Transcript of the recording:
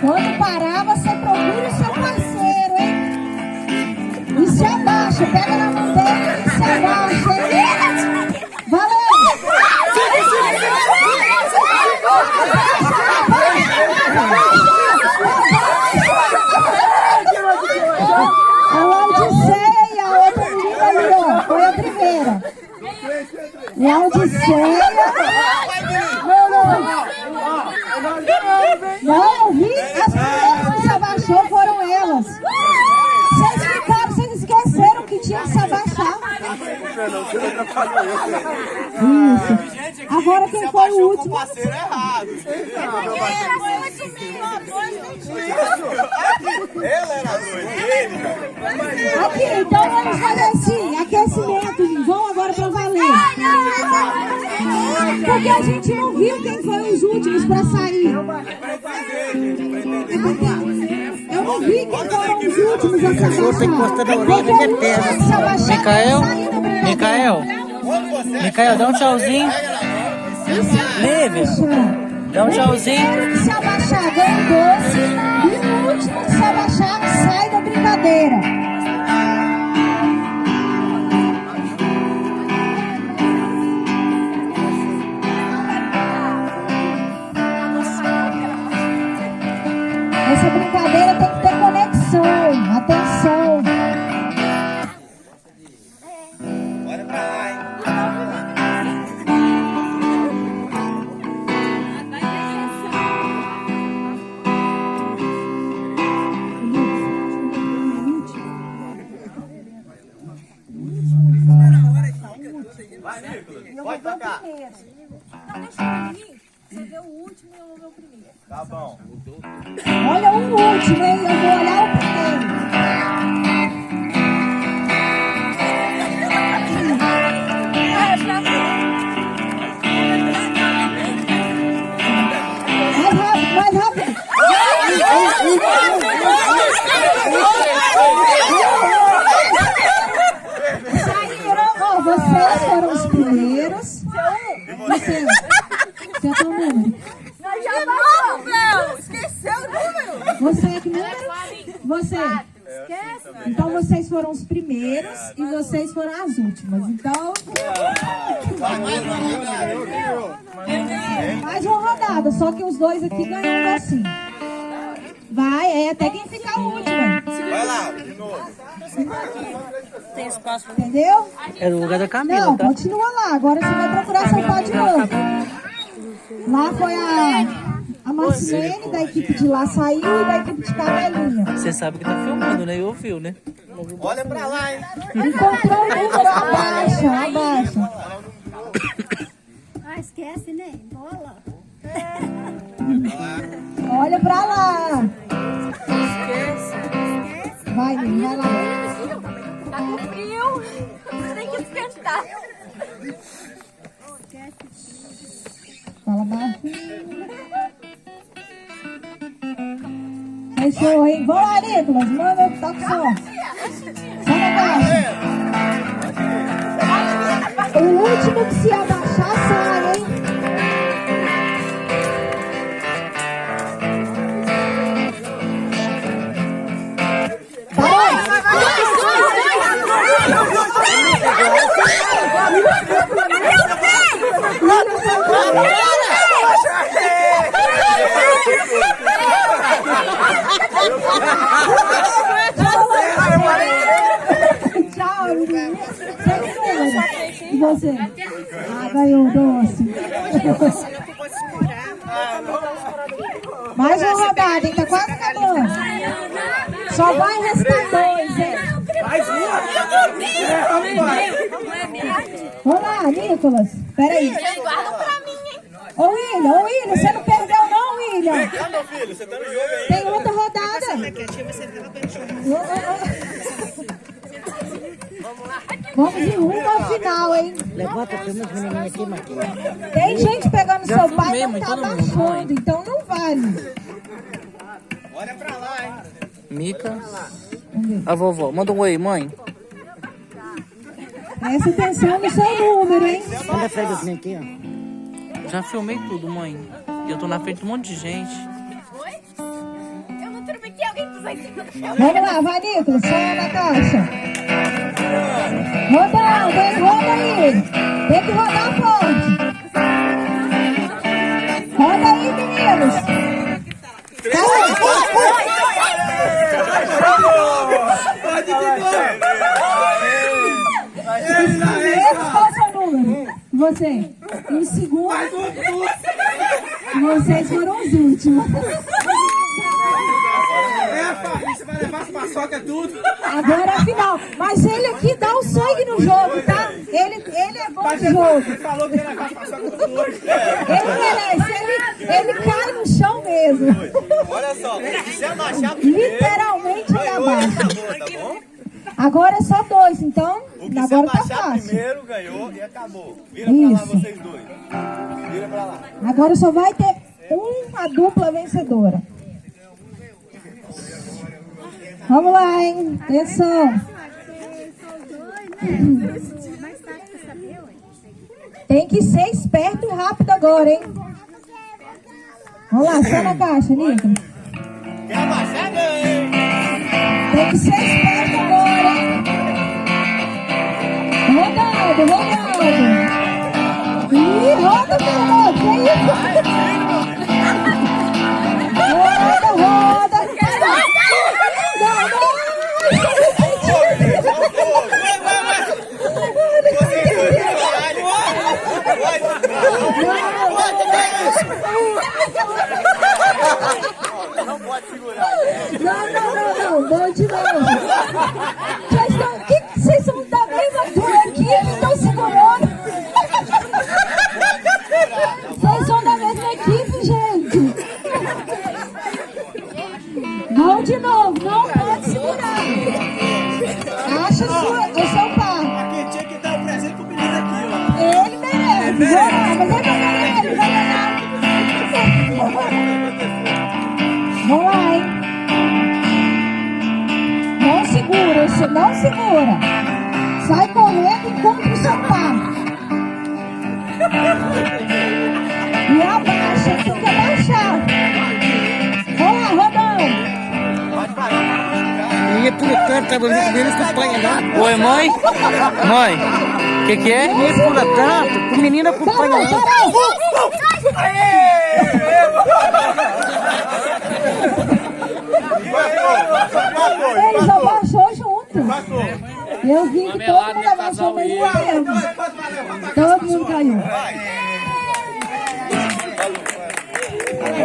Quando parar, você procura o seu parceiro, hein? E se abaixa, pega na mão dele e se abaixa, hein? Valeu! A Laodiceia, a outra menina ali, ó. Foi a primeira. Laodiceia. Não, eu vi. As primeiras que se abaixou foram elas. Vocês esqueceram que tinha que se abaixar. Isso. Agora quem foi o último? Aqui, então vamos fazer assim, aquecimento, vão agora pra valer. Porque a gente não viu quem foram os últimos pra sair. Eu não vi quem foram os últimos a se abaixar. Micael, dá um tchauzinho. Lívia, dá um tchauzinho. Se abaixar, ganha doce. E o último que se abaixar, sai da brincadeira. Essa brincadeira tem que ter conexão, atenção. Bora pra lá, hein? Vai, Nicolas. Pode tocar. Não, deixa eu vir. Você vê o último e eu vou ver o primeiro. Tá bom. Olha o último, hein? Eu vou olhar o primeiro. Mais rápido. Saíram, ó, vocês foram os primeiros. Você é o número. Esqueceu o número! Você é que número? Você. Esquece. Então vocês foram os primeiros e vocês foram as últimas. Então. Mais uma rodada, só que os dois aqui ganham um docinho. Vai, até quem ficar o último. Vai lá, de novo. Tem espaço. Entendeu? É o lugar da Camila, Não, tá? continua lá. Agora você vai procurar seu pai de novo. Lá foi a Marcilene, da equipe de lá saiu e da equipe de Camelinha. Você sabe que tá filmando, né? E ouviu, né? Olha pra lá, hein? Encontrou o número, abaixa. Ah, esquece, né? Bola. Olha pra lá. Esquece. Vai, menina, vai lá. Tá com frio. Você tem que esquentar. Fala baixinho. Fechou, hein? Vamos lá, Nicolas. Manda, toca o som. Sai baixo. O último que se abaixar sai, hein? Tchau, menina. E você? Ah, ganhou um doce. Mais uma rodada, hein? Tá quase acabando. Só vai restar dois, hein? Mais uma. Vamos lá, Nicolas. Peraí. Guarda pra mim, hein? Ô, William, você não perdeu não, William. Não, meu filho, você tá no jogo aí. Tem outra rodada. Vamos em rumo ao final, hein? Levanta para umas menininhas aqui, Maquinha. Tem gente pegando seu pai e não filmei, tá todo mundo, baixando, então não vale. Olha pra lá, hein? Mica. A vovó. Manda um oi, mãe. Presta atenção no seu número, hein? Manda pra eles aqui, ó. Já filmei tudo, mãe. E eu tô na frente de um monte de gente. vai em cima do chão. Vamos lá, vai, Nicolas, só na caixa. Rodando, hein? Roda aí. Tem que rodar forte. Roda aí, meninos. Esse qual é o seu número? Você. Em segundo. Vocês foram os últimos. Você vai levar as paçoca tudo. Agora é a final. Mas ele aqui dá o sangue no jogo, tá? Ele é bom no jogo. Ele falou que ia levar as paçoca tudo hoje. Ele merece. Ele cai no chão mesmo. Olha só, se você abaixar primeiro, Literalmente ele ganhou e abaixa. acabou, tá bom? Agora é só 2, então. O que Agora você tá abaixar fácil. primeiro ganhou e acabou. Vira pra lá Isso. vocês dois. Vira pra lá. Agora só vai ter uma dupla vencedora. Vamos lá, hein? Atenção. Tem que ser esperto e rápido agora, hein? Vamos lá, só na caixa, Nico. Quer abaixar, ganha. Tem que ser esperto agora, hein? Rodando. Ih, roda, meu. Que isso? Roda. Não pode segurar. Não, bom de novo. Vocês são da mesma equipe, estão segurando. Vocês são da mesma equipe, gente. Vão de novo, não pode segurar. Acha o seu par. Aqui tinha que dar um presente pro menino aqui, ó. Ele merece. Mas ele vai ganhar, ele vai ganhar. Vamos lá, hein? Não segura. Sai correndo e cumpre o seu par. E abaixa, tem que abaixar. Vamos lá, rodando. Pode parar. Ia por tanto, tava vendo que acompanha lá. Oi, mãe? Mãe, que é? Ia por tanto, o menino acompanha lá. Eles abaixou junto. Eu vi que todo mundo abaixou ao mesmo tempo. Todo mundo caiu.